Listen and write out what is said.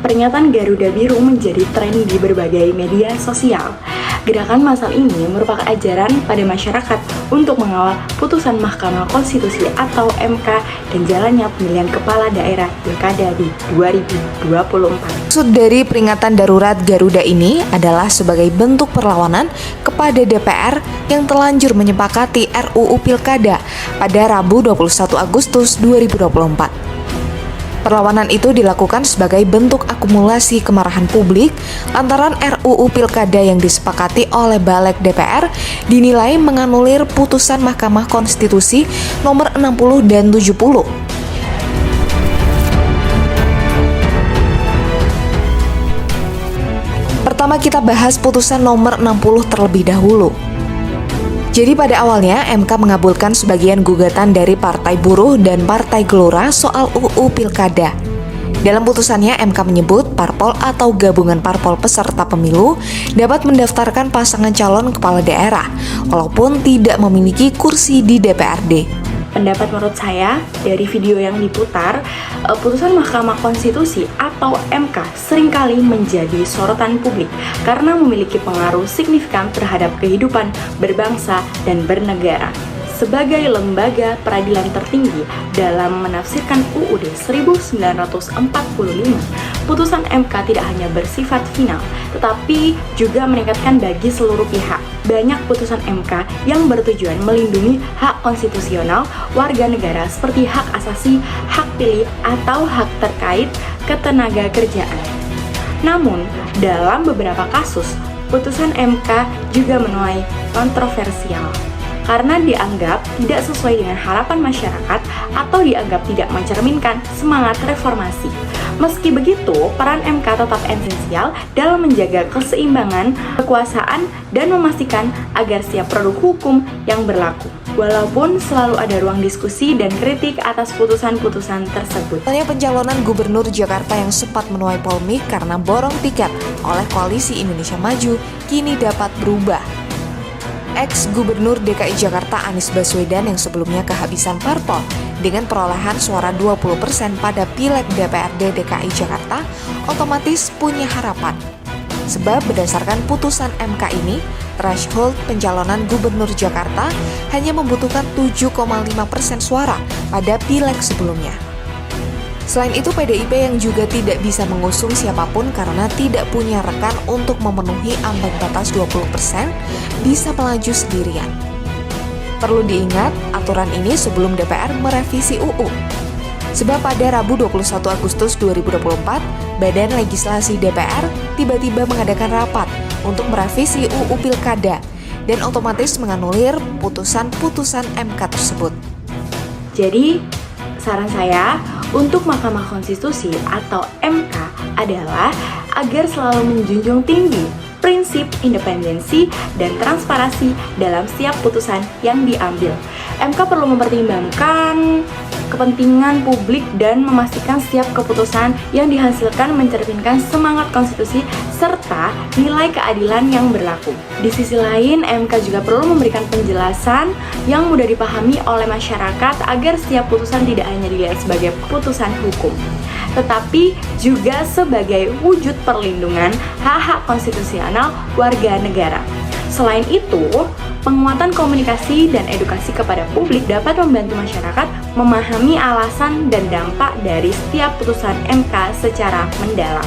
peringatan Garuda Biru menjadi tren di berbagai media sosial. Gerakan massal ini merupakan ajaran pada masyarakat untuk mengawal putusan Mahkamah Konstitusi atau MK dan jalannya pemilihan kepala daerah pilkada di 2024. Maksud dari peringatan darurat Garuda ini adalah sebagai bentuk perlawanan kepada DPR yang telanjur menyepakati RUU Pilkada pada Rabu 21 Agustus 2024. Perlawanan itu dilakukan sebagai bentuk akumulasi kemarahan publik lantaran RUU Pilkada yang disepakati oleh Balik DPR dinilai menganulir putusan Mahkamah Konstitusi nomor 60 dan 70. Pertama kita bahas putusan nomor 60 terlebih dahulu. Jadi pada awalnya MK mengabulkan sebagian gugatan dari Partai Buruh dan Partai Gelora soal UU Pilkada. Dalam putusannya MK menyebut parpol atau gabungan parpol peserta pemilu dapat mendaftarkan pasangan calon kepala daerah walaupun tidak memiliki kursi di DPRD. Pendapat menurut saya, dari video yang diputar, putusan Mahkamah Konstitusi atau MK seringkali menjadi sorotan publik karena memiliki pengaruh signifikan terhadap kehidupan berbangsa dan bernegara. Sebagai lembaga peradilan tertinggi dalam menafsirkan UUD 1945, putusan MK tidak hanya bersifat final, tetapi juga meningkatkan bagi seluruh pihak. Banyak putusan MK yang bertujuan melindungi hak konstitusional warga negara seperti hak asasi, hak pilih, atau hak terkait ketenaga kerjaan. Namun, dalam beberapa kasus, putusan MK juga menuai kontroversial karena dianggap tidak sesuai dengan harapan masyarakat atau dianggap tidak mencerminkan semangat reformasi. Meski begitu, peran MK tetap esensial dalam menjaga keseimbangan kekuasaan dan memastikan agar setiap produk hukum yang berlaku. Walaupun selalu ada ruang diskusi dan kritik atas putusan-putusan tersebut. Misalnya pencalonan Gubernur Jakarta yang sempat menuai polemik karena borong tiket oleh Koalisi Indonesia Maju kini dapat berubah. Ex-Gubernur DKI Jakarta Anies Baswedan yang sebelumnya kehabisan parpol dengan perolehan suara 20% pada Pileg DPRD DKI Jakarta otomatis punya harapan. Sebab berdasarkan putusan MK ini, threshold pencalonan Gubernur Jakarta hanya membutuhkan 7,5% suara pada Pileg sebelumnya. Selain itu, PDIP yang juga tidak bisa mengusung siapapun karena tidak punya rekan untuk memenuhi ambang batas 20% bisa melaju sendirian. Perlu diingat, aturan ini sebelum DPR merevisi UU. Sebab pada Rabu 21 Agustus 2024, Badan Legislasi DPR tiba-tiba mengadakan rapat untuk merevisi UU Pilkada dan otomatis menganulir putusan-putusan MK tersebut. Jadi, saran saya untuk Mahkamah Konstitusi atau MK adalah agar selalu menjunjung tinggi prinsip independensi dan transparansi dalam setiap putusan yang diambil. MK perlu mempertimbangkan kepentingan publik dan memastikan setiap keputusan yang dihasilkan mencerminkan semangat konstitusi serta nilai keadilan yang berlaku. Di sisi lain, MK juga perlu memberikan penjelasan yang mudah dipahami oleh masyarakat agar setiap putusan tidak hanya dilihat sebagai putusan hukum, tetapi juga sebagai wujud perlindungan hak-hak konstitusional warga negara. Selain itu, penguatan komunikasi dan edukasi kepada publik dapat membantu masyarakat memahami alasan dan dampak dari setiap putusan MK secara mendalam.